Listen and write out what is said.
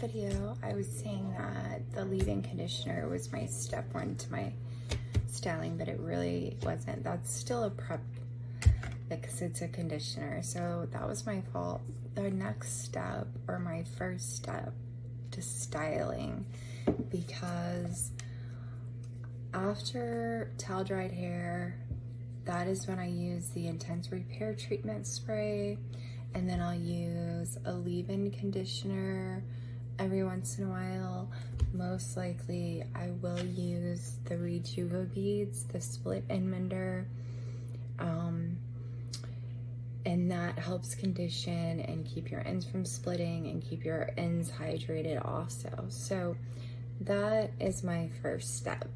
video, I was saying that the leave-in conditioner was my step one to my styling, but it really wasn't. That's still a prep because it's a conditioner, so that was my fault. The next step, or my first step to styling, because after towel dried hair, that is when I use the Intense Repair treatment spray, and then I'll use a leave-in conditioner every once in a while. Most likely I will use the Rejuva beads, the split end mender, and that helps condition and keep your ends from splitting and keep your ends hydrated also. So that is my first step.